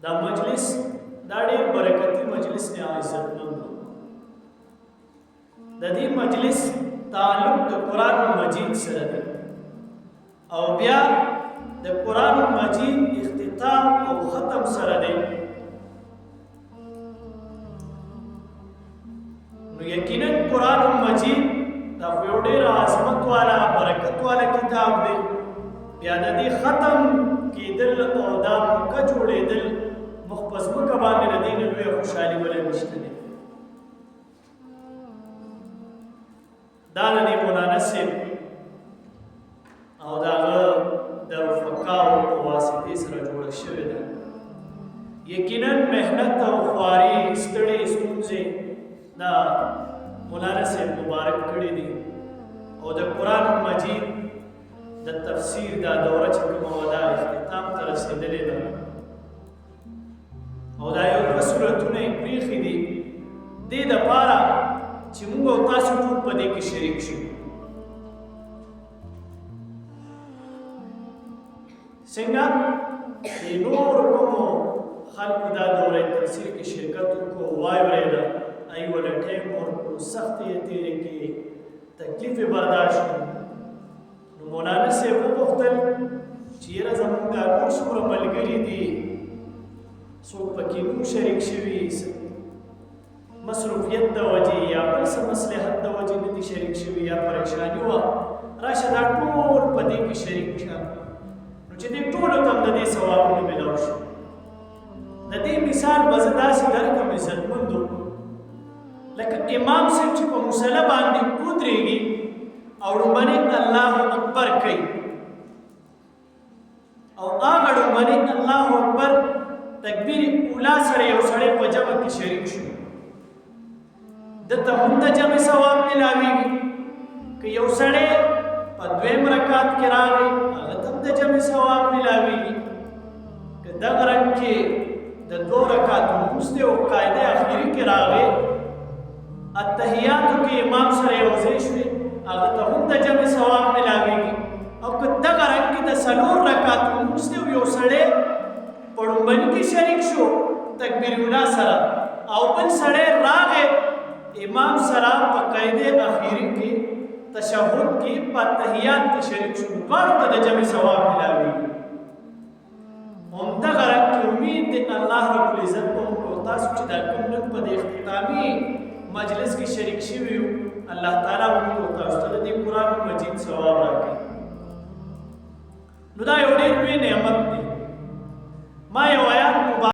دا مجلس دا ډېر برکتي مجلس دی عزتمند. د دې مجلس تعلق د قرآن مجید سره دی او بیا د قرآن مجید اختتام او ختم سره دی. نو یقینا قرآن مجید دا خو یو ډېر عظمت والا برکت والا کتاب دی. بیا د دې ختم کېدل او دا مکه جوړېدل مخ په ځمکه باندې د دې نه لویه خوشحالي بله نشته دی. دا د دې مولانا صاحب او د هغه د رفقاو په واسطې سره جوړه شوې ده. یقینا محنت او خواري ستړې ستونزې دا مولانا صاحب مبارک کړي دي او د قرآن مجید د تفسیر دا دوره چې کومه وه دا اختتام ته رسېدلې ده او دا یو دوه سورتونه یې پرېښي دي دې دپاره چې موږ او تاسو ټول په دې کې شریک شو. څنګه د نورو کومو خلکو دا دوره تفسیر کې شرکت وکړو واورېده ای وله ټیم ورکړو سختې یې تېرې کړې تکلیف یې برداشت کړو. نو مولانا صاحب وغوښتل چې یاره زموږ دا نور څومره ملګري دي څوک پکې نور شریک شوي مصروفیت د وجې یا بل څه مصلحت د وجې نه دي شریک شوي یا پریشاني وه راشه دا ټول په دې کې شریک شه نو چې دې ټولو ته هم د دې ثوابونه میلاو شي. د دې مثال به زه داسې درکړم عزتمندو لکه امام صاحب چې په مصله باندې ودرېږي او لومړنی الله اکبر کوي او هغه لومړنی الله اکبر تکبیر اولا سره یو سړی په جمع کې شریک شو دته هم د جمع ثواب ملاویږي. که یو سړی په دویم رکعت کې راغی هغه ته هم د جمع ثواب ملاویږي. که دغه رنګ کې د دوه رکعتو لمونځ دی او قاعده اخري کې راغی اتحیاتو کې امام سره یو ځای شوې هغه ته هم د جمع ثواب ملاویږي. او که دغه رنګ کې د څلور رکعتو لمونځ دی او یو سړی په لومړني کې شریک شو تکبیر اولا سره او بل سړی راغی امام سره په قاعده اخیری کې تشهد کې په تحیات کې شریک شو دواړو ته د جمع ثواب ملاویږي. همدغه رنګ امید دی الله رب العزت په موږ او تاسو چې دا کوم نن په دې اختتامي مجلس کې شریک شوي یو الله تعالی موږ او تاسو ته د قرآن مجید ثواب راکړي. نو دا یو ډېر لوی نعمت دی. ما یو آیات